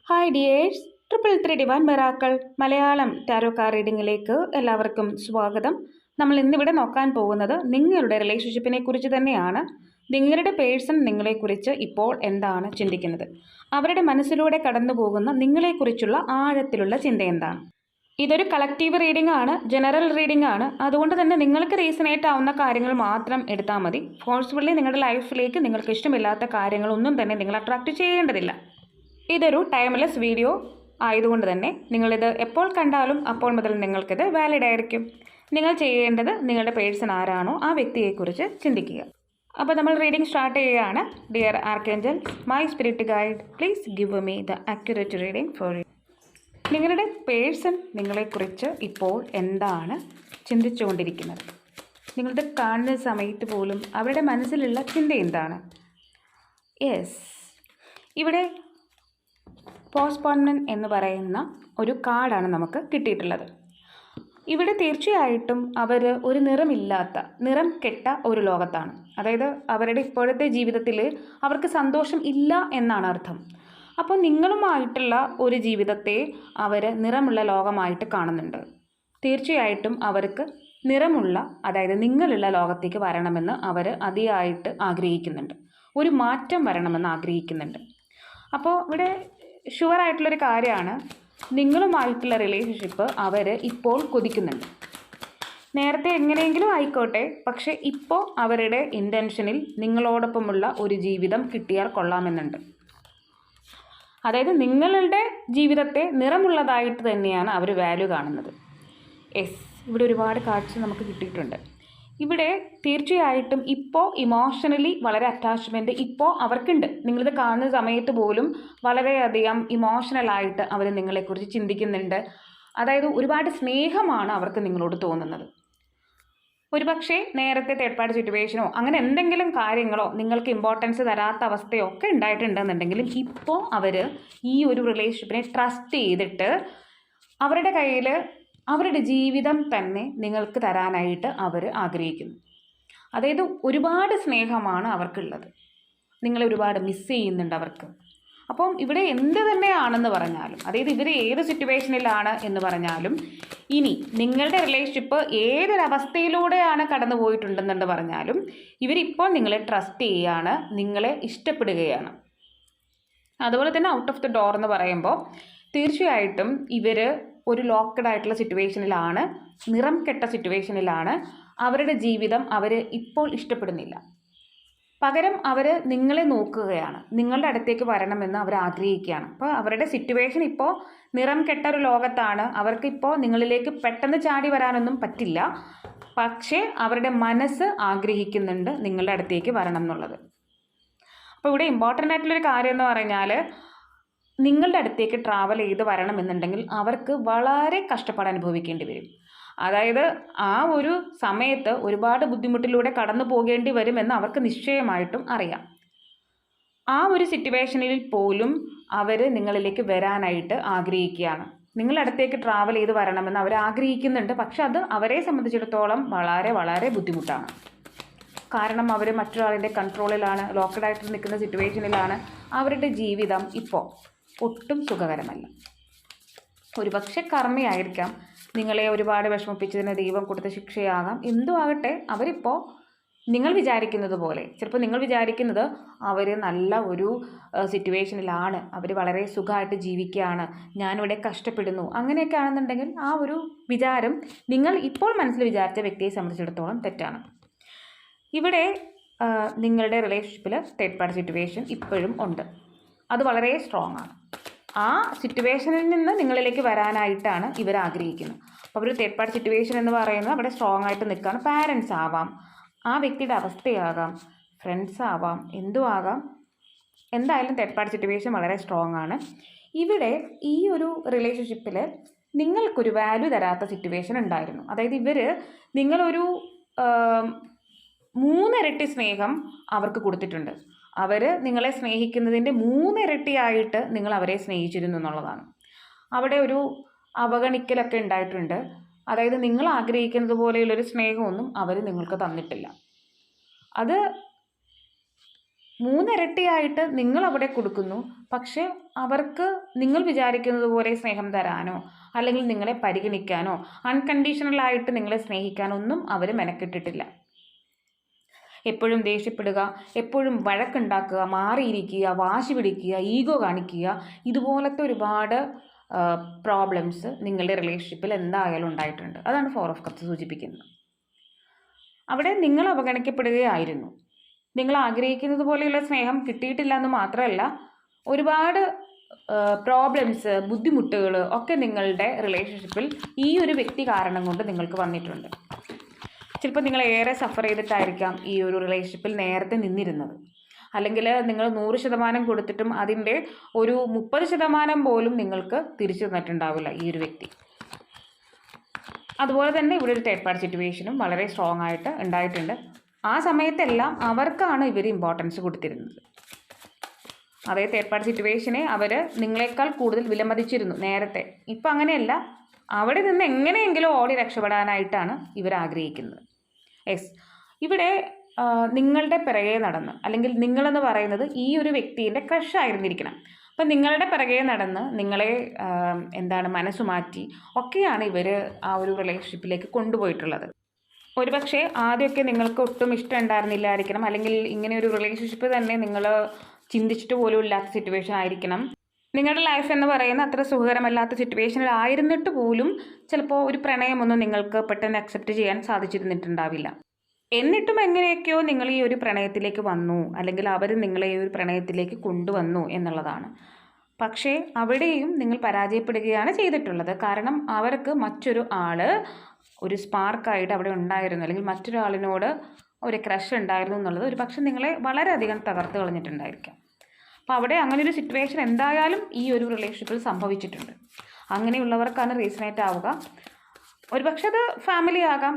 Hi dears, triple three divine miracles Malayalam tarot card റീഡിങ്ങിലേക്ക് എല്ലാവർക്കും സ്വാഗതം. നമ്മൾ ഇന്നിവിടെ നോക്കാൻ പോകുന്നത് നിങ്ങളുടെ റിലേഷൻഷിപ്പിനെ കുറിച്ച് തന്നെയാണ്. നിങ്ങളുടെ പേഴ്സൺ നിങ്ങളെക്കുറിച്ച് ഇപ്പോൾ എന്താണ് ചിന്തിക്കുന്നത്, അവരുടെ മനസ്സിലൂടെ കടന്നു പോകുന്ന നിങ്ങളെക്കുറിച്ചുള്ള ആഴത്തിലുള്ള ചിന്ത എന്താണ്. ഇതൊരു കളക്റ്റീവ് റീഡിംഗ് ആണ്, ജനറൽ റീഡിംഗ് ആണ്. അതുകൊണ്ട് തന്നെ നിങ്ങൾക്ക് റീസണേറ്റ് ആവുന്ന കാര്യങ്ങൾ മാത്രം എടുത്താൽ മതി. ഫോഴ്സ്ഫുള്ളി നിങ്ങളുടെ ലൈഫിലേക്ക് നിങ്ങൾക്ക് ഇഷ്ടമില്ലാത്ത കാര്യങ്ങളൊന്നും തന്നെ നിങ്ങൾ അട്രാക്റ്റ് ചെയ്യേണ്ടതില്ല. ഇതൊരു ടൈംലെസ് വീഡിയോ ആയതുകൊണ്ട് തന്നെ നിങ്ങളിത് എപ്പോൾ കണ്ടാലും അപ്പോൾ മുതൽ നിങ്ങൾക്കിത് വാലിഡ് ആയിരിക്കും. നിങ്ങൾ ചെയ്യേണ്ടത് നിങ്ങളുടെ പേഴ്സൺ ആരാണോ ആ വ്യക്തിയെക്കുറിച്ച് ചിന്തിക്കുക. അപ്പോൾ നമ്മൾ റീഡിംഗ് സ്റ്റാർട്ട് ചെയ്യുകയാണ്. Dear archangel, my spirit guide, please give me the accurate reading for you. നിങ്ങളുടെ പേഴ്സൺ നിങ്ങളെക്കുറിച്ച് ഇപ്പോൾ എന്താണ് ചിന്തിച്ചുകൊണ്ടിരിക്കുന്നത്? നിങ്ങളിത് കാണുന്ന സമയത്ത് പോലും അവരുടെ മനസ്സിലുള്ള ചിന്ത എന്താണ്? യെസ്, ഇവിടെ പോസ്റ്റ്പോൺമെൻറ്റ് എന്ന് പറയുന്ന ഒരു കാർഡാണ് നമുക്ക് കിട്ടിയിട്ടുള്ളത്. ഇവിടെ തീർച്ചയായിട്ടും അവർ ഒരു നിറം കെട്ട ഒരു ലോകത്താണ്. അതായത് അവരുടെ ഇപ്പോഴത്തെ ജീവിതത്തിൽ അവർക്ക് സന്തോഷം ഇല്ല എന്നാണ് അർത്ഥം. അപ്പോൾ നിങ്ങളുമായിട്ടുള്ള ഒരു ജീവിതത്തെ അവർ നിറമുള്ള ലോകമായിട്ട് കാണുന്നുണ്ട്. തീർച്ചയായിട്ടും അവർക്ക് നിറമുള്ള, അതായത് നിങ്ങളുള്ള ലോകത്തേക്ക് വരണമെന്ന് അവർ അതിയായിട്ട് ആഗ്രഹിക്കുന്നുണ്ട്. ഒരു മാറ്റം വരണമെന്ന് ആഗ്രഹിക്കുന്നുണ്ട്. അപ്പോൾ ഇവിടെ ഷുവറായിട്ടുള്ളൊരു കാര്യമാണ്, നിങ്ങളുമായിട്ടുള്ള റിലേഷൻഷിപ്പ് അവർ ഇപ്പോൾ കൊതിക്കുന്നുണ്ട്. നേരത്തെ എങ്ങനെയെങ്കിലും ആയിക്കോട്ടെ, പക്ഷേ ഇപ്പോൾ അവരുടെ ഇൻറ്റൻഷനിൽ നിങ്ങളോടൊപ്പമുള്ള ഒരു ജീവിതം കിട്ടിയാൽ കൊള്ളാമെന്നുണ്ട്. അതായത് നിങ്ങളുടെ ജീവിതത്തെ നിറമുള്ളതായിട്ട് തന്നെയാണ് അവർ വാല്യൂ കാണുന്നത്. യെസ്, ഇവിടെ ഒരുപാട് കാഴ്ച നമുക്ക് കിട്ടിയിട്ടുണ്ട്. ഇവിടെ തീർച്ചയായിട്ടും ഇപ്പോൾ ഇമോഷണലി വളരെ അറ്റാച്ച്മെൻറ്റ് ഇപ്പോൾ അവർക്കുണ്ട്. നിങ്ങളിത് കാണുന്ന സമയത്ത് പോലും വളരെയധികം ഇമോഷണലായിട്ട് അവർ നിങ്ങളെക്കുറിച്ച് ചിന്തിക്കുന്നുണ്ട്. അതായത് ഒരുപാട് സ്നേഹമാണ് അവർക്ക് നിങ്ങളോട് തോന്നുന്നത്. ഒരുപക്ഷെ നേരത്തെ തേർഡ് പാർട്ടി സിറ്റുവേഷനോ അങ്ങനെ എന്തെങ്കിലും കാര്യങ്ങളോ നിങ്ങൾക്ക് ഇമ്പോർട്ടൻസ് തരാത്ത അവസ്ഥയോ ഒക്കെ ഉണ്ടായിട്ടുണ്ടെന്നുണ്ടെങ്കിലും ഇപ്പോൾ അവർ ഈ ഒരു റിലേഷൻഷിപ്പിനെ ട്രസ്റ്റ് ചെയ്തിട്ട് അവരുടെ കയ്യിൽ അവരുടെ ജീവിതം തന്നെ നിങ്ങൾക്ക് തരാനായിട്ട് അവർ ആഗ്രഹിക്കുന്നു. അതായത് ഒരുപാട് സ്നേഹമാണ് അവർക്കുള്ളത്. നിങ്ങളെ ഒരുപാട് മിസ് ചെയ്യുന്നുണ്ട് അവർക്ക്. അപ്പം ഇവിടെ എന്ത് തന്നെയാണെന്ന് പറഞ്ഞാലും, അതായത് ഇവർ ഏത് സിറ്റുവേഷനിലാണ് എന്ന് പറഞ്ഞാലും, ഇനി നിങ്ങളുടെ റിലേഷൻഷിപ്പ് ഏതൊരവസ്ഥയിലൂടെയാണ് കടന്നു പോയിട്ടുണ്ടെന്ന് പറഞ്ഞാലും ഇവരിപ്പോൾ നിങ്ങളെ ട്രസ്റ്റ് ചെയ്യുകയാണ്, നിങ്ങളെ ഇഷ്ടപ്പെടുകയാണ്. അതുപോലെ തന്നെ ഔട്ട് ഓഫ് ദ ഡോർ എന്ന് പറയുമ്പോൾ തീർച്ചയായിട്ടും ഇവർ ഒരു ലോക്ക്ഡ് ആയിട്ടുള്ള സിറ്റുവേഷനിലാണ്, നിറം കെട്ട സിറ്റുവേഷനിലാണ്. അവരുടെ ജീവിതം അവർ ഇപ്പോൾ ഇഷ്ടപ്പെടുന്നില്ല. പകരം അവർ നിങ്ങളെ നോക്കുകയാണ്, നിങ്ങളുടെ അടുത്തേക്ക് വരണമെന്ന് അവർ ആഗ്രഹിക്കുകയാണ്. അപ്പോൾ അവരുടെ സിറ്റുവേഷൻ ഇപ്പോൾ നിറം കെട്ട ഒരു ലോകത്താണ്. അവർക്കിപ്പോൾ നിങ്ങളിലേക്ക് പെട്ടെന്ന് ചാടി വരാനൊന്നും പറ്റില്ല. പക്ഷേ അവരുടെ മനസ്സ് ആഗ്രഹിക്കുന്നുണ്ട് നിങ്ങളുടെ അടുത്തേക്ക് വരണം എന്നുള്ളത്. അപ്പോൾ ഇവിടെ ഇമ്പോർട്ടൻ്റ് ആയിട്ടുള്ളൊരു കാര്യം എന്ന് പറഞ്ഞാൽ, നിങ്ങളുടെ അടുത്തേക്ക് ട്രാവൽ ചെയ്ത് വരണമെന്നുണ്ടെങ്കിൽ അവർക്ക് വളരെ കഷ്ടപ്പാട് അനുഭവിക്കേണ്ടി വരും. അതായത് ആ ഒരു സമയത്ത് ഒരുപാട് ബുദ്ധിമുട്ടിലൂടെ കടന്നു പോകേണ്ടി വരുമെന്ന് അവർക്ക് നിശ്ചയമായിട്ടും അറിയാം. ആ ഒരു സിറ്റുവേഷനിൽ പോലും അവർ നിങ്ങളിലേക്ക് വരാനായിട്ട് ആഗ്രഹിക്കുകയാണ്. നിങ്ങളുടെ അടുത്തേക്ക് ട്രാവൽ ചെയ്ത് വരണമെന്ന് അവർ ആഗ്രഹിക്കുന്നുണ്ട്. പക്ഷെ അത് അവരെ സംബന്ധിച്ചിടത്തോളം വളരെ വളരെ ബുദ്ധിമുട്ടാണ്. കാരണം അവർ മറ്റൊരാളുടെ കൺട്രോളിലാണ്, ലോക്കഡായിട്ട് നിൽക്കുന്ന സിറ്റുവേഷനിലാണ്. അവരുടെ ജീവിതം ഇപ്പോൾ ഒട്ടും സുഖകരമല്ല. ഒരുപക്ഷെ കർമ്മയായിരിക്കാം, നിങ്ങളെ ഒരുപാട് വിഷമിപ്പിച്ചതിന് ദൈവം കൊടുത്ത ശിക്ഷയാകാം, എന്തും ആകട്ടെ. അവരിപ്പോൾ നിങ്ങൾ വിചാരിക്കുന്നത് പോലെ, ചിലപ്പോൾ നിങ്ങൾ വിചാരിക്കുന്നത് അവർ നല്ല ഒരു സിറ്റുവേഷനിലാണ്, അവർ വളരെ സുഖമായിട്ട് ജീവിക്കുകയാണ്, ഞാനിവിടെ കഷ്ടപ്പെടുന്നു, അങ്ങനെയൊക്കെ ആണെന്നുണ്ടെങ്കിൽ ആ ഒരു വിചാരം നിങ്ങൾ ഇപ്പോൾ മനസ്സിൽ വിചാരിച്ച വ്യക്തിയെ സംബന്ധിച്ചിടത്തോളം തെറ്റാണ്. ഇവിടെ നിങ്ങളുടെ റിലേഷൻഷിപ്പിൽ തേർഡ് പാർട്ടി സിറ്റുവേഷൻ ഇപ്പോഴും ഉണ്ട്. അത് വളരെ സ്ട്രോങ് ആണ്. ആ സിറ്റുവേഷനിൽ നിന്ന് നിങ്ങളിലേക്ക് വരാനായിട്ടാണ് ഇവർ ആഗ്രഹിക്കുന്നത്. അപ്പോൾ അവർ തേർഡ് പാർട്ടി സിറ്റുവേഷൻ എന്ന് പറയുന്നത് അവിടെ സ്ട്രോങ് ആയിട്ട് നിൽക്കുകയാണ്. പാരൻസ് ആവാം, ആ വ്യക്തിയുടെ അവസ്ഥയാകാം, ഫ്രണ്ട്സ് ആവാം, എന്തും ആകാം. എന്തായാലും തേർഡ് പാർട്ടി സിറ്റുവേഷൻ വളരെ സ്ട്രോങ് ആണ്. ഇവിടെ ഈ ഒരു റിലേഷൻഷിപ്പിൽ നിങ്ങൾക്കൊരു വാല്യൂ തരാത്ത സിറ്റുവേഷൻ ഉണ്ടായിരുന്നു. അതായത് ഇവർ നിങ്ങളൊരു 3 ഇരട്ടി സ്നേഹം അവർക്ക് കൊടുത്തിട്ടുണ്ട്. അവർ നിങ്ങളെ സ്നേഹിക്കുന്നതിൻ്റെ 3 ഇരട്ടിയായിട്ട് നിങ്ങൾ അവരെ സ്നേഹിച്ചിരുന്നു എന്നുള്ളതാണ്. അവിടെ ഒരു അവഗണിക്കലൊക്കെ ഉണ്ടായിട്ടുണ്ട്. അതായത് നിങ്ങൾ ആഗ്രഹിക്കുന്നത് പോലെയുള്ളൊരു സ്നേഹമൊന്നും അവർ നിങ്ങൾക്ക് തന്നിട്ടില്ല. അത് മൂന്നിരട്ടിയായിട്ട് നിങ്ങൾ അവിടെ കൊടുക്കുന്നു. പക്ഷെ അവർക്ക് നിങ്ങൾ വിചാരിക്കുന്നത് പോലെ സ്നേഹം തരാനോ അല്ലെങ്കിൽ നിങ്ങളെ പരിഗണിക്കാനോ അൺകണ്ടീഷണലായിട്ട് നിങ്ങളെ സ്നേഹിക്കാനോ ഒന്നും അവർ മെനക്കെട്ടിട്ടില്ല. എപ്പോഴും ദേഷ്യപ്പെടുക, എപ്പോഴും വഴക്കുണ്ടാക്കുക, മാറിയിരിക്കുക, വാശി പിടിക്കുക, ഈഗോ കാണിക്കുക, ഇതുപോലത്തെ ഒരുപാട് പ്രോബ്ലംസ് നിങ്ങളുടെ റിലേഷൻഷിപ്പിൽ എന്തായാലും ഉണ്ടായിട്ടുണ്ട്. അതാണ് 4 ഓഫ് കപ്സ് സൂചിപ്പിക്കുന്നത്. അവിടെ നിങ്ങൾ അവഗണിക്കപ്പെടുകയായിരുന്നു. നിങ്ങൾ ആഗ്രഹിക്കുന്നത് പോലെയുള്ള സ്നേഹം കിട്ടിയിട്ടില്ല എന്ന് മാത്രമല്ല, ഒരുപാട് പ്രോബ്ലംസ്, ബുദ്ധിമുട്ടുകൾ ഒക്കെ നിങ്ങളുടെ റിലേഷൻഷിപ്പിൽ ഈ ഒരു വ്യക്തി കാരണം കൊണ്ട് നിങ്ങൾക്ക് വന്നിട്ടുണ്ട്. ചിലപ്പോൾ നിങ്ങൾ ഏറെ സഫർ ചെയ്തിട്ടായിരിക്കാം ഈ ഒരു റിലേഷൻഷിപ്പിൽ നേരത്തെ നിന്നിരുന്നത്. അല്ലെങ്കിൽ നിങ്ങൾ 100% കൊടുത്തിട്ടും അതിൻ്റെ ഒരു 30% പോലും നിങ്ങൾക്ക് തിരിച്ചു തന്നിട്ടുണ്ടാവില്ല ഈ ഒരു വ്യക്തി. അതുപോലെ തന്നെ ഇവിടെ ഒരു തേർഡ് പാർട്ടി സിറ്റുവേഷനും വളരെ സ്ട്രോങ് ആയിട്ട് ഉണ്ടായിട്ടുണ്ട്. ആ സമയത്തെല്ലാം അവർക്കാണ് ഇവർ ഇമ്പോർട്ടൻസ് കൊടുത്തിരുന്നത്. അതേ തേർഡ് പാർട്ടി സിറ്റുവേഷനെ അവർ നിങ്ങളെക്കാൾ കൂടുതൽ വിലമതിച്ചിരുന്നു നേരത്തെ. ഇപ്പം അങ്ങനെയല്ല. അവിടെ നിന്ന് എങ്ങനെയെങ്കിലും ഓടി രക്ഷപ്പെടാനായിട്ടാണ് ഇവർ ആഗ്രഹിക്കുന്നത്. ഇവിടെ നിങ്ങളുടെ പിറകെ നടന്ന്, അല്ലെങ്കിൽ നിങ്ങളെന്ന് പറയുന്നത് ഈ ഒരു വ്യക്തിയുടെ ക്രഷ് ആയിരുന്നിരിക്കണം. അപ്പം നിങ്ങളുടെ പിറകെ നടന്ന് നിങ്ങളെ മനസ്സുമാറ്റി ഒക്കെയാണ് ഇവർ ആ ഒരു റിലേഷൻഷിപ്പിലേക്ക് കൊണ്ടുപോയിട്ടുള്ളത്. ഒരുപക്ഷെ ആദ്യമൊക്കെ നിങ്ങൾക്ക് ഒട്ടും ഇഷ്ടം ഉണ്ടായിരുന്നില്ലായിരിക്കണം, അല്ലെങ്കിൽ ഇങ്ങനെ ഒരു റിലേഷൻഷിപ്പ് തന്നെ നിങ്ങൾ ചിന്തിച്ചിട്ട് പോലും ഇല്ലാത്ത സിറ്റുവേഷൻ ആയിരിക്കണം. നിങ്ങളുടെ ലൈഫ് എന്ന് പറയുന്ന അത്ര സുഖകരമല്ലാത്ത സിറ്റുവേഷനിൽ ആയിരുന്നിട്ട് പോലും ചിലപ്പോൾ ഒരു പ്രണയമൊന്നും നിങ്ങൾക്ക് പെട്ടെന്ന് അക്സെപ്റ്റ് ചെയ്യാൻ സാധിച്ചിരുന്നിട്ടുണ്ടാവില്ല. എന്നിട്ടും എങ്ങനെയൊക്കെയോ നിങ്ങൾ ഈ ഒരു പ്രണയത്തിലേക്ക് വന്നു, അല്ലെങ്കിൽ അവർ നിങ്ങളെ ഈ ഒരു പ്രണയത്തിലേക്ക് കൊണ്ടുവന്നു എന്നുള്ളതാണ്. പക്ഷേ അവിടെയും നിങ്ങൾ പരാജയപ്പെടുകയാണ് ചെയ്തിട്ടുള്ളത്. കാരണം അവർക്ക് മറ്റൊരു ആൾ ഒരു സ്പാർക്കായിട്ട് അവിടെ ഉണ്ടായിരുന്നു, അല്ലെങ്കിൽ മറ്റൊരാളിനോട് ഒരു ക്രഷ് ഉണ്ടായിരുന്നു എന്നുള്ളത് ഒരു പക്ഷെ നിങ്ങളെ വളരെയധികം തകർത്ത് കളഞ്ഞിട്ടുണ്ടായിരിക്കാം. അപ്പോൾ അവിടെ അങ്ങനെ ഒരു സിറ്റുവേഷൻ എന്തായാലും ഈ ഒരു റിലേഷൻഷിപ്പിൽ സംഭവിച്ചിട്ടുണ്ട്. അങ്ങനെയുള്ളവർക്കാണ് റീസണേറ്റ് ആവുക. ഒരുപക്ഷെ അത് ഫാമിലി ആകാം,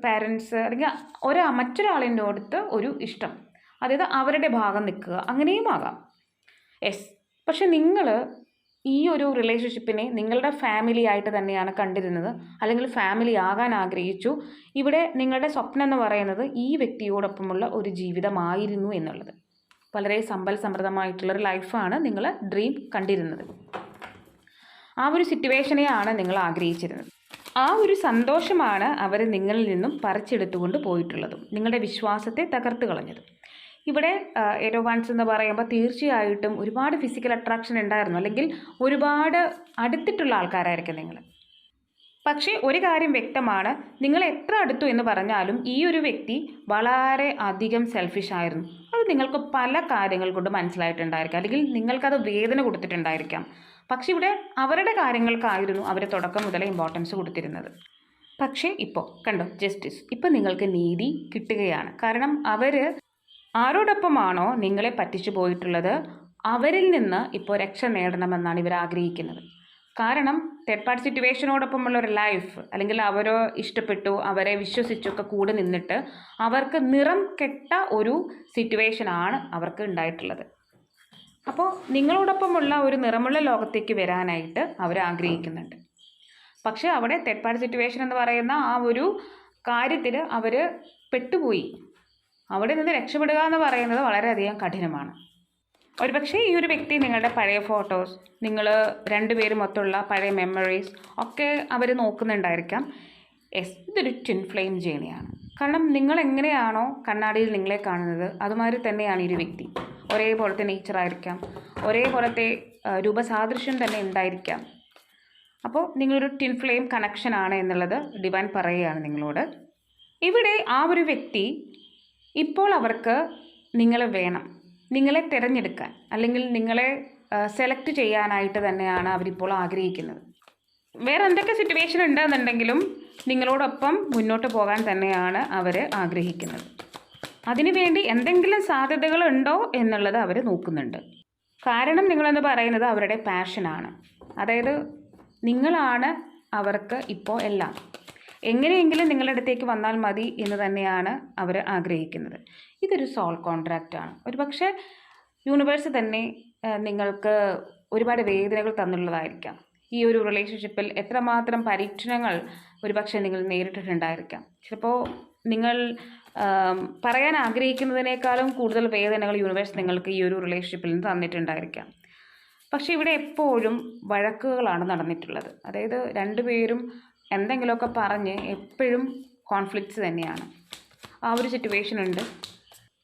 പാരൻസ്, അല്ലെങ്കിൽ മറ്റൊരാളിൻ്റെ അടുത്ത് ഒരു ഇഷ്ടം, അതായത് അവരുടെ ഭാഗം നിൽക്കുക, അങ്ങനെയും ആകാം. പക്ഷെ നിങ്ങൾ ഈ ഒരു റിലേഷൻഷിപ്പിനെ നിങ്ങളുടെ ഫാമിലി ആയിട്ട് തന്നെയാണ് കണ്ടിരുന്നത്, അല്ലെങ്കിൽ ഫാമിലി ആകാൻ ആഗ്രഹിച്ചു. ഇവിടെ നിങ്ങളുടെ സ്വപ്നം എന്ന് പറയുന്നത് ഈ വ്യക്തിയോടൊപ്പമുള്ള ഒരു ജീവിതമായിരുന്നു എന്നുള്ളത്. വളരെ സമ്പൽ സമൃദ്ധമായിട്ടുള്ളൊരു ലൈഫാണ് നിങ്ങൾ ഡ്രീം കണ്ടിരുന്നത്. ആ ഒരു സിറ്റുവേഷനെയാണ് നിങ്ങൾ ആഗ്രഹിച്ചിരുന്നത്. ആ ഒരു സന്തോഷമാണ് അവർ നിങ്ങളിൽ നിന്നും പറിച്ചെടുത്തുകൊണ്ട് പോയിട്ടുള്ളതും നിങ്ങളുടെ വിശ്വാസത്തെ തകർത്ത് കളഞ്ഞതും. ഇവിടെ എരോവാൻസ് എന്ന് പറയുമ്പോൾ തീർച്ചയായിട്ടും ഒരുപാട് ഫിസിക്കൽ അട്രാക്ഷൻ ഉണ്ടായിരുന്നു, അല്ലെങ്കിൽ ഒരുപാട് അടുത്തിട്ടുള്ള ആൾക്കാരായിരിക്കും നിങ്ങൾ. പക്ഷേ ഒരു കാര്യം വ്യക്തമാണ്, നിങ്ങൾ എത്ര അടുത്തു എന്ന് പറഞ്ഞാലും ഈ ഒരു വ്യക്തി വളരെ അധികം സെൽഫിഷ് ആയിരുന്നു. അത് നിങ്ങൾക്ക് പല കാര്യങ്ങൾ കൊണ്ട് മനസ്സിലായിട്ടുണ്ടായിരിക്കാം, അല്ലെങ്കിൽ നിങ്ങൾക്കത് വേദന കൊടുത്തിട്ടുണ്ടായിരിക്കാം. പക്ഷെ ഇവിടെ അവരുടെ കാര്യങ്ങൾക്കായിരുന്നു അവർ തുടക്കം മുതലേ ഇമ്പോർട്ടൻസ് കൊടുത്തിരുന്നത്. പക്ഷേ ഇപ്പോൾ കണ്ടോ, ജസ്റ്റിസ്, ഇപ്പം നിങ്ങൾക്ക് നീതി കിട്ടുകയാണ്. കാരണം അവർ ആരോടൊപ്പമാണോ നിങ്ങളെ പറ്റിച്ചു പോയിട്ടുള്ളത് അവരിൽ നിന്ന് ഇപ്പോൾ രക്ഷ നേടണമെന്നാണ് ഇവർ ആഗ്രഹിക്കുന്നത്. കാരണം തേർഡ് പാർട്ടി സിറ്റുവേഷനോടൊപ്പമുള്ള ഒരു ലൈഫ്, അല്ലെങ്കിൽ അവരോ ഇഷ്ടപ്പെട്ടു, അവരെ വിശ്വസിച്ചൊക്കെ കൂടെ നിന്നിട്ട് അവർക്ക് നിറം കെട്ട ഒരു സിറ്റുവേഷനാണ് അവർക്ക് ഉണ്ടായിട്ടുള്ളത്. അപ്പോൾ നിങ്ങളോടൊപ്പമുള്ള ഒരു നിറമുള്ള ലോകത്തേക്ക് വരാനായിട്ട് അവർ ആഗ്രഹിക്കുന്നുണ്ട്. പക്ഷേ അവിടെ തേർഡ് പാർട്ടി സിറ്റുവേഷൻ എന്ന് പറയുന്ന ആ ഒരു കാര്യത്തിൽ അവർ പെട്ടുപോയി. അവിടെ നിന്ന് രക്ഷപ്പെടുക എന്ന് പറയുന്നത് വളരെയധികം കഠിനമാണ്. ഒരുപക്ഷെ ഈ ഒരു വ്യക്തി നിങ്ങളുടെ പഴയ ഫോട്ടോസ്, നിങ്ങൾ രണ്ടുപേരും മൊത്തമുള്ള പഴയ മെമ്മറീസ് ഒക്കെ അവർ നോക്കുന്നുണ്ടായിരിക്കാം. ഇതൊരു ട്വിൻ ഫ്ലെയിം ജേണിയാണ്. കാരണം നിങ്ങൾ എങ്ങനെയാണോ കണ്ണാടിയിൽ നിങ്ങളെ കാണുന്നത് അതുമാതിരി തന്നെയാണ് ഈ ഒരു വ്യക്തി. ഒരേപോലത്തെ നേച്ചറായിരിക്കാം, ഒരേപോലത്തെ രൂപസാദൃശ്യം തന്നെ ഉണ്ടായിരിക്കാം. അപ്പോൾ നിങ്ങളൊരു ട്വിൻ ഫ്ലെയിം കണക്ഷനാണ് എന്നുള്ളത് ഡിവൈൻ പറയുകയാണ് നിങ്ങളോട്. ഇവിടെ ആ ഒരു വ്യക്തി ഇപ്പോൾ അവർക്ക് നിങ്ങളെ വേണം, നിങ്ങളെ തിരഞ്ഞെടുക്കാൻ, അല്ലെങ്കിൽ നിങ്ങളെ സെലക്ട് ചെയ്യാനായിട്ട് തന്നെയാണ് അവരിപ്പോൾ ആഗ്രഹിക്കുന്നത്. വേറെ എന്തൊക്കെ സിറ്റുവേഷൻ ഉണ്ടെന്നുണ്ടെങ്കിലും നിങ്ങളോടൊപ്പം മുന്നോട്ട് പോകാൻ തന്നെയാണ് അവർ ആഗ്രഹിക്കുന്നത്. അതിനുവേണ്ടി എന്തെങ്കിലും സാധ്യതകളുണ്ടോ എന്നുള്ളത് അവർ നോക്കുന്നുണ്ട്. കാരണം നിങ്ങളെന്ന് പറയുന്നത് അവരുടെ പാഷനാണ്. അതായത് നിങ്ങളാണ് അവർക്ക് ഇപ്പോൾ എല്ലാം. എങ്ങനെയെങ്കിലും നിങ്ങളുടെ അടുത്തേക്ക് വന്നാൽ മതി എന്ന് തന്നെയാണ് അവർ ആഗ്രഹിക്കുന്നത്. ഇതൊരു സോൾ കോൺട്രാക്റ്റാണ്. ഒരുപക്ഷെ യൂണിവേഴ്സ് തന്നെ നിങ്ങൾക്ക് ഒരുപാട് വേദനകൾ തന്നുള്ളതായിരിക്കാം. ഈ ഒരു റിലേഷൻഷിപ്പിൽ എത്രമാത്രം പരീക്ഷണങ്ങൾ ഒരുപക്ഷെ നിങ്ങൾ നേരിട്ടിട്ടുണ്ടായിരിക്കാം. ചിലപ്പോൾ നിങ്ങൾ പറയാൻ ആഗ്രഹിക്കുന്നതിനേക്കാളും കൂടുതൽ വേദനകൾ യൂണിവേഴ്സ് നിങ്ങൾക്ക് ഈ ഒരു റിലേഷൻഷിപ്പിൽ നിന്ന് തന്നിട്ടുണ്ടായിരിക്കാം. പക്ഷേ ഇവിടെ എപ്പോഴും വഴക്കുകളാണ് നടന്നിട്ടുള്ളത്. അതായത് രണ്ടുപേരും എന്തെങ്കിലുമൊക്കെ പറഞ്ഞ് എപ്പോഴും കോൺഫ്ലിക്ട്സ് തന്നെയാണ്. ആ ഒരു സിറ്റുവേഷൻ ഉണ്ട്.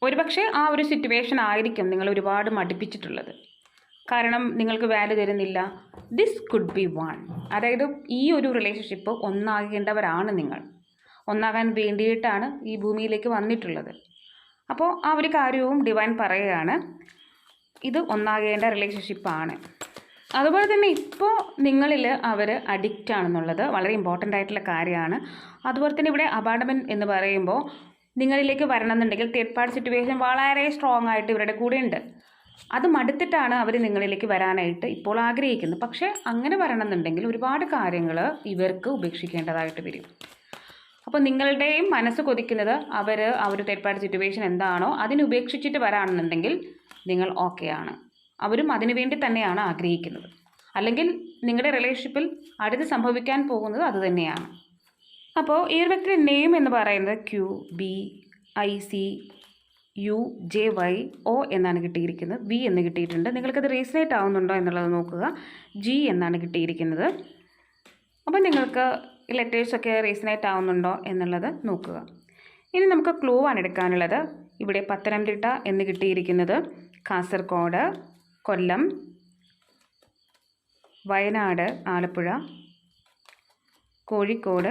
ഒരുപക്ഷെ ആ ഒരു സിറ്റുവേഷൻ ആയിരിക്കും നിങ്ങൾ ഒരുപാട് മടുപ്പിച്ചിട്ടുള്ളത്. കാരണം നിങ്ങൾക്ക് വാല്യൂ തരുന്നില്ല. This could be one. അതായത് ഈ ഒരു റിലേഷൻഷിപ്പ് ഒന്നാകേണ്ടവരാണ് നിങ്ങൾ. ഒന്നാകാൻ വേണ്ടിയിട്ടാണ് ഈ ഭൂമിയിലേക്ക് വന്നിട്ടുള്ളത്. അപ്പോൾ ആ ഒരു കാര്യവും ഡിവൈൻ പറയുകയാണ്, ഇത് ഒന്നാകേണ്ട റിലേഷൻഷിപ്പാണ്. അതുപോലെ തന്നെ ഇപ്പോൾ നിങ്ങളിൽ അവർ അഡിക്റ്റ് ആണെന്നുള്ളത് വളരെ ഇമ്പോർട്ടൻ്റ് ആയിട്ടുള്ള കാര്യമാണ്. അതുപോലെ തന്നെ ഇവിടെ അബാൻഡൻമെൻറ്റ് എന്ന് പറയുമ്പോൾ നിങ്ങളിലേക്ക് വരണമെന്നുണ്ടെങ്കിൽ തേർഡ് പാർട്ടി സിറ്റുവേഷൻ വളരെ സ്ട്രോങ് ആയിട്ട് ഇവരുടെ കൂടെ ഉണ്ട്. അത് മടുത്തിട്ടാണ് അവർ നിങ്ങളിലേക്ക് വരാനായിട്ട് ഇപ്പോൾ ആഗ്രഹിക്കുന്നത്. പക്ഷേ അങ്ങനെ വരണമെന്നുണ്ടെങ്കിൽ ഒരുപാട് കാര്യങ്ങൾ ഇവർക്ക് ഉപേക്ഷിക്കേണ്ടതായിട്ട് വരും. അപ്പോൾ നിങ്ങളുടെയും മനസ്സ് കൊതിക്കുന്നത് അവർ ആ ഒരു തേർഡ് പാർട്ടി സിറ്റുവേഷൻ എന്താണോ അതിന് ഉപേക്ഷിച്ചിട്ട് വരാണെന്നുണ്ടെങ്കിൽ നിങ്ങൾ ഓക്കെയാണ്. അവരും അതിനു വേണ്ടി തന്നെയാണ് ആഗ്രഹിക്കുന്നത്. അല്ലെങ്കിൽ നിങ്ങളുടെ റിലേഷൻഷിപ്പിൽ അടുത്ത് സംഭവിക്കാൻ പോകുന്നത് അതുതന്നെയാണ്. അപ്പോൾ ഈ ഒരു വ്യക്തിയുടെ നെയിം എന്ന് പറയുന്നത് QBICUJYO എന്നാണ് കിട്ടിയിരിക്കുന്നത്. V എന്ന് കിട്ടിയിട്ടുണ്ട്. നിങ്ങൾക്കത് റീസണേറ്റ് ആവുന്നുണ്ടോ എന്നുള്ളത് നോക്കുക. G എന്നാണ് കിട്ടിയിരിക്കുന്നത്. അപ്പോൾ നിങ്ങൾക്ക് ലെറ്റേഴ്സൊക്കെ റീസണേറ്റ് ആവുന്നുണ്ടോ എന്നുള്ളത് നോക്കുക. ഇനി നമുക്ക് ക്ലൂ ആണ് എടുക്കാനുള്ളത്. ഇവിടെ പത്തനംതിട്ട എന്ന് കിട്ടിയിരിക്കുന്നത്, Kasaragod, Kollam, Wayanad, Alappuzha, Kozhikode,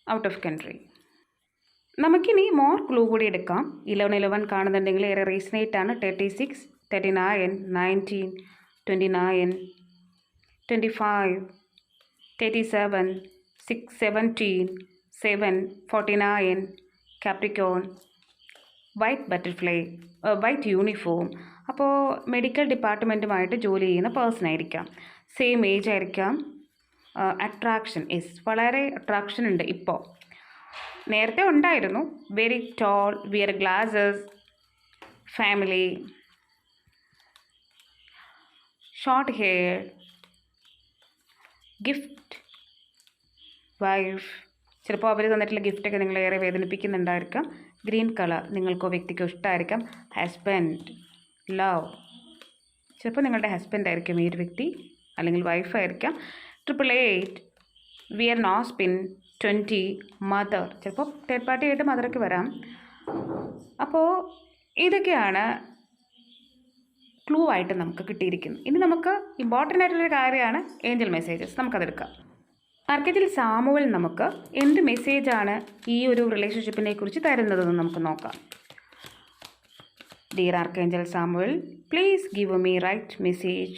out of country. നമുക്കിനി മോർ ക്ലൂ കൂടി എടുക്കാം. 11 കാണുന്നുണ്ടെങ്കിൽ ഏറെ റീസണേറ്റ് ആണ്. 36, 39, 19, 29, 25, 37, 6, 17, 7, 49, Capricorn, white butterfly, white uniform. അപ്പോൾ മെഡിക്കൽ ഡിപ്പാർട്ട്മെൻറ്റുമായിട്ട് ജോലി ചെയ്യുന്ന പേഴ്സൺ ആയിരിക്കാം. സെയിം ഏജ് ആയിരിക്കാം. അട്രാക്ഷൻ വളരെ അട്രാക്ഷൻ ഉണ്ട് ഇപ്പോൾ. നേരത്തെ ഉണ്ടായിരുന്നു. Very tall, wear glasses, family, short hair, gift, wife. ചിലപ്പോൾ അവർ തന്നിട്ടുള്ള ഗിഫ്റ്റൊക്കെ നിങ്ങളേറെ വേദനിപ്പിക്കുന്നുണ്ടായിരിക്കാം. ഗ്രീൻ കളർ നിങ്ങൾക്കോ വ്യക്തിക്കോ ഇഷ്ടമായിരിക്കാം. Husband, love. ചിലപ്പോൾ നിങ്ങളുടെ ഹസ്ബൻഡ് ആയിരിക്കും ഈ ഒരു വ്യക്തി, അല്ലെങ്കിൽ വൈഫായിരിക്കാം. 888, വിയർ നോസ്പിൻ, 20, മദർ. ചിലപ്പോൾ തേർഡ് പാർട്ടി ആയിട്ട് മദറൊക്കെ വരാം. അപ്പോൾ ഇതൊക്കെയാണ് ക്ലൂ ആയിട്ട് നമുക്ക് കിട്ടിയിരിക്കുന്നത്. ഇനി നമുക്ക് ഇമ്പോർട്ടൻ്റ് ആയിട്ടുള്ളൊരു കാര്യമാണ് ഏഞ്ചൽ മെസ്സേജസ്. നമുക്കതെടുക്കാം. ആർക്കേഞ്ചൽ സാമുവൽ നമുക്ക് എന്ത് മെസ്സേജാണ് ഈ ഒരു റിലേഷൻഷിപ്പിനെ കുറിച്ച് തരുന്നതെന്ന് നമുക്ക് നോക്കാം. Dear archangel Samuel, please give me right message.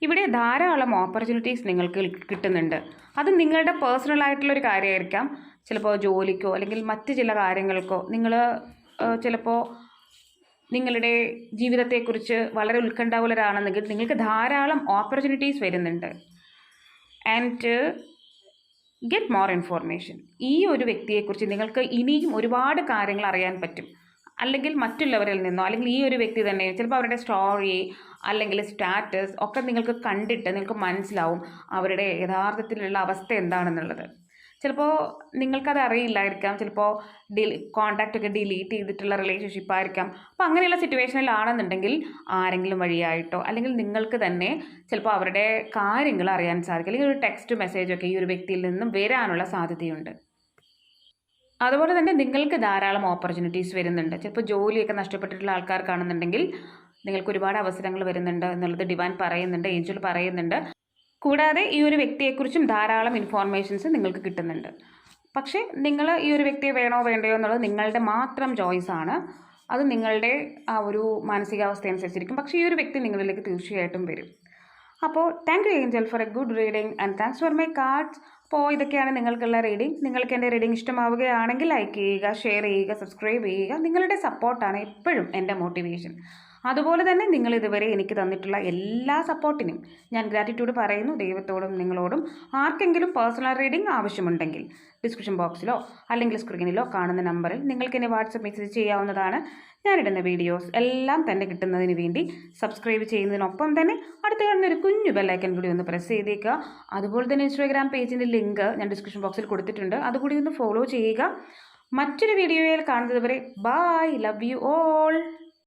ഇവിടെ ധാരാളം ഓപ്പർച്യൂണിറ്റീസ് നിങ്ങൾക്ക് കിട്ടുന്നുണ്ട്. അത് നിങ്ങളുടെ പേഴ്സണൽ ആയിട്ടുള്ളൊരു കാര്യമായിരിക്കാം. ചിലപ്പോൾ ജോലിക്കോ അല്ലെങ്കിൽ മറ്റ് ചില കാര്യങ്ങൾക്കോ നിങ്ങൾ ചിലപ്പോൾ നിങ്ങളുടെ ജീവിതത്തെക്കുറിച്ച് വളരെ ഉത്കണ്ഠാകുലരാണെന്നെങ്കിൽ നിങ്ങൾക്ക് ധാരാളം ഓപ്പർച്യൂണിറ്റീസ് വരുന്നുണ്ട്. And get more information. ഈ ഒരു വ്യക്തിയെക്കുറിച്ച് നിങ്ങൾക്ക് ഇനിയും ഒരുപാട് കാര്യങ്ങൾ അറിയാൻ പറ്റും. അല്ലെങ്കിൽ മറ്റുള്ളവരിൽ നിന്നോ, അല്ലെങ്കിൽ ഈ ഒരു വ്യക്തി തന്നെ ചിലപ്പോൾ അവരുടെ സ്റ്റോറി അല്ലെങ്കിൽ സ്റ്റാറ്റസ് ഒക്കെ നിങ്ങൾക്ക് കണ്ടിട്ട് നിങ്ങൾക്ക് മനസ്സിലാവും അവരുടെ യഥാർത്ഥത്തിലുള്ള അവസ്ഥ എന്താണെന്നുള്ളത്. ചിലപ്പോൾ നിങ്ങൾക്കത് അറിയില്ലായിരിക്കാം. ചിലപ്പോൾ കോണ്ടാക്റ്റൊക്കെ ഡിലീറ്റ് ചെയ്തിട്ടുള്ള റിലേഷൻഷിപ്പ് ആയിരിക്കാം. അപ്പോൾ അങ്ങനെയുള്ള സിറ്റുവേഷനിലാണെന്നുണ്ടെങ്കിൽ ആരെങ്കിലും വഴിയായിട്ടോ അല്ലെങ്കിൽ നിങ്ങൾക്ക് തന്നെ ചിലപ്പോൾ അവരുടെ കാര്യങ്ങൾ അറിയാൻ സാധിക്കും. അല്ലെങ്കിൽ ഒരു ടെക്സ്റ്റ് മെസ്സേജൊക്കെ ഈ ഒരു വ്യക്തിയിൽ നിന്നും വരാനുള്ള സാധ്യതയുണ്ട്. അതുപോലെ തന്നെ നിങ്ങൾക്ക് ധാരാളം ഓപ്പർച്യൂണിറ്റീസ് വരുന്നുണ്ട്. ചിലപ്പോൾ ജോലിയൊക്കെ നഷ്ടപ്പെട്ടിട്ടുള്ള ആൾക്കാർക്കാണെന്നുണ്ടെങ്കിൽ നിങ്ങൾക്ക് ഒരുപാട് അവസരങ്ങൾ വരുന്നുണ്ട് എന്നുള്ളത് ഡിവൈൻ പറയുന്നുണ്ട്, ഏഞ്ചൽ പറയുന്നുണ്ട്. കൂടാതെ ഈ ഒരു വ്യക്തിയെക്കുറിച്ചും ധാരാളം ഇൻഫോർമേഷൻസ് നിങ്ങൾക്ക് കിട്ടുന്നുണ്ട്. പക്ഷേ നിങ്ങൾ ഈ ഒരു വ്യക്തിയെ വേണോ വേണ്ടയോ എന്നുള്ളത് നിങ്ങളുടെ മാത്രം ചോയ്സാണ്. അത് നിങ്ങളുടെ ആ ഒരു മാനസികാവസ്ഥ അനുസരിച്ചിരിക്കും. പക്ഷേ ഈ ഒരു വ്യക്തി നിങ്ങളിലേക്ക് തീർച്ചയായിട്ടും വരും. അപ്പോൾ thank you Angel four A good reading and thanks for my cards. അപ്പോൾ ഇതൊക്കെയാണ് നിങ്ങൾക്കുള്ള റീഡിങ്. നിങ്ങൾക്ക് എൻ്റെ റീഡിങ് ഇഷ്ടമാവുകയാണെങ്കിൽ ലൈക്ക് ചെയ്യുക, ഷെയർ ചെയ്യുക, സബ്സ്ക്രൈബ് ചെയ്യുക. നിങ്ങളുടെ സപ്പോർട്ടാണ് എപ്പോഴും എൻ്റെ മോട്ടിവേഷൻ. അതുപോലെ തന്നെ നിങ്ങൾ ഇതുവരെ എനിക്ക് തന്നിട്ടുള്ള എല്ലാ സപ്പോർട്ടിനും ഞാൻ ഗ്രാറ്റിറ്റ്യൂഡ് പറയുന്നു, ദൈവത്തോടും നിങ്ങളോടും. ആർക്കെങ്കിലും പേഴ്സണൽ റീഡിംഗ് ആവശ്യമുണ്ടെങ്കിൽ ഡിസ്ക്രിപ്ഷൻ ബോക്സിലോ അല്ലെങ്കിൽ സ്ക്രീനിലോ കാണുന്ന നമ്പറിൽ നിങ്ങൾക്ക് എന്നെ വാട്സപ്പ് മെസ്സേജ് ചെയ്യാവുന്നതാണ്. ഞാനിടുന്ന വീഡിയോസ് എല്ലാം തന്നെ കിട്ടുന്നതിന് വേണ്ടി സബ്സ്ക്രൈബ് ചെയ്യുന്നതിനൊപ്പം തന്നെ അടുത്ത് കാണുന്ന ഒരു കുഞ്ഞു ബെല്ലൈക്കൻ കൂടി ഒന്ന് പ്രസ് ചെയ്തേക്കുക. അതുപോലെ തന്നെ ഇൻസ്റ്റാഗ്രാം പേജിൻ്റെ ലിങ്ക് ഞാൻ ഡിസ്ക്രിപ്ഷൻ ബോക്സിൽ കൊടുത്തിട്ടുണ്ട്. അതുകൂടി ഒന്ന് ഫോളോ ചെയ്യുക. മറ്റൊരു വീഡിയോയിൽ കാണുന്നത് വരെ ബായ്, ലവ് യു ഓൾ.